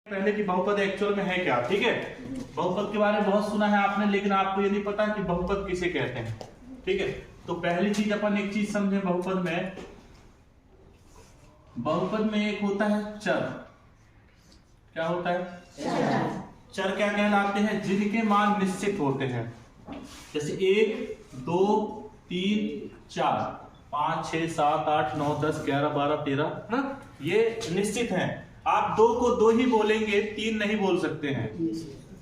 पहले की बहुपद एक्चुअल में है क्या। ठीक है, बहुपद के बारे में बहुत सुना है आपने, लेकिन आपको ये नहीं पता कि बहुपद किसे कहते हैं। ठीक है, तो पहली चीज अपन एक चीज समझे बहुपद में। बहुपद में एक होता है चर। क्या होता है? चर क्या कहलाते हैं? जिनके मान निश्चित होते हैं। जैसे 1 2 3 4 5 6 7 8 9 10 11 12 13 ना, ये निश्चित हैं। आप 2 को 2 ही बोलेंगे, 3 नहीं बोल सकते हैं।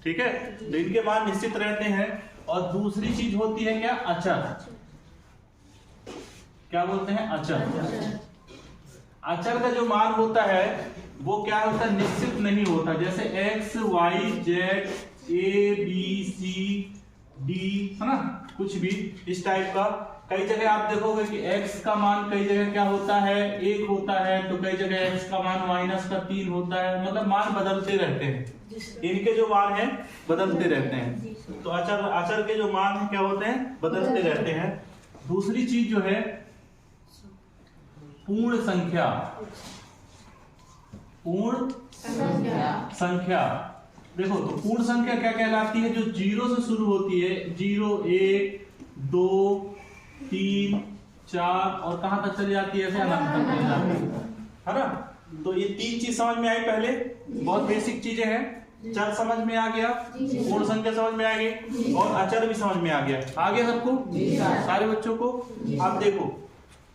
ठीक है, तो इनके मान निश्चित रहते हैं। और दूसरी चीज होती है क्या? अचर। क्या बोलते हैं? अचर। अचर का जो मान होता है वो क्या होता है? निश्चित नहीं होता। जैसे x y z a b c d, है ना, कुछ भी इस टाइप का। कई जगह आप देखोगे कि x का मान कई जगह क्या होता है? 1 होता है, तो कई जगह x का मान -3 होता है। मतलब मान बदलते रहते हैं। इनके जो मान है बदलते रहते हैं। तो अचर के जो मान है क्या होते हैं? बदलते रहते हैं। दूसरी चीज जो है पूर्ण संख्या। पूर्ण संख्या देखो, तो पूर्ण संख्या क्या कहलाती है? जो 0 से शुरू होती है। 0 1 2 3 4 और कहां तक चली जाती है? ऐसे अनंत तक चली जाती है ना। तो ये 3 चीज समझ में आई। पहले बहुत बेसिक चीजें हैं। चर समझ में आ गया, पूर्ण संख्या समझ में आ गई, और अचर भी समझ में आ गया। आ गया सबको, सारे बच्चों को। अब देखो,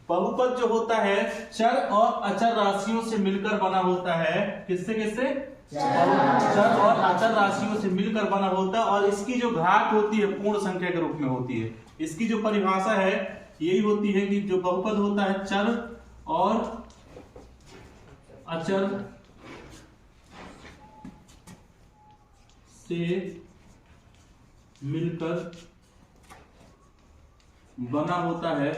बहुपद जो होता है चर और अचर राशियों से मिलकर बना होता है। किससे किससे? चर और अचर राशियों से मिलकर बना होता है। और इसकी जो घात होती है पूर्ण संख्या के रूप में होती है। इसकी जो परिभाषा है यही होती है कि जो बहुपद होता है चर और अचर से मिलकर बना होता है।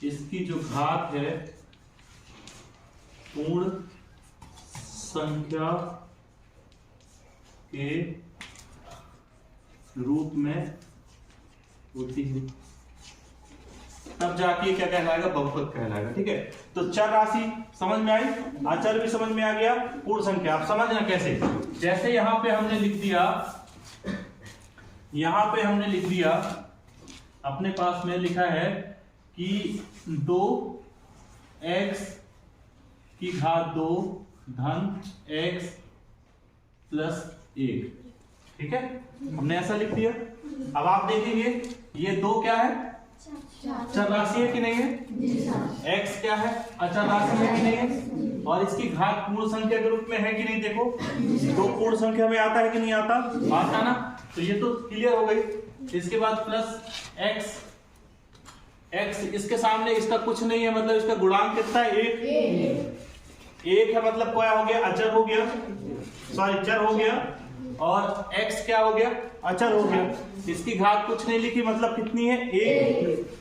इसकी जो घात है पूर्ण संख्या के रूप में होती है। तब जाके क्या कहलाएगा? बहुपद कहलाएगा। ठीक है, तो चर राशि समझ में आई, अचर भी समझ में आ गया, पूर्ण संख्या आप समझना कैसे। जैसे यहां पे हमने लिख दिया, अपने पास में लिखा है कि 2x की घात 2 धन x प्लस 1। ठीक है, हमने ऐसा लिख दिया। अब आप देखेंगे ये 2 क्या है? चर राशि है कि नहीं है? x क्या है? अचर राशि है कि नहीं है? और इसकी घात पूर्ण संख्या के रूप में है कि नहीं? देखो, 2 पूर्ण संख्या में आता है कि नहीं आता? आता ना। तो ये तो क्लियर हो गई। इसके बाद प्लस x इसके सामने इसका कुछ नहीं है, मतलब इसका गुणांक कितना है? 1 है, मतलब क्या हो गया? अचर हो गया, सॉरी चर हो गया। और x क्या हो गया? अचर हो गया। इसकी घात कुछ नहीं लिखी, मतलब कितनी है? 1।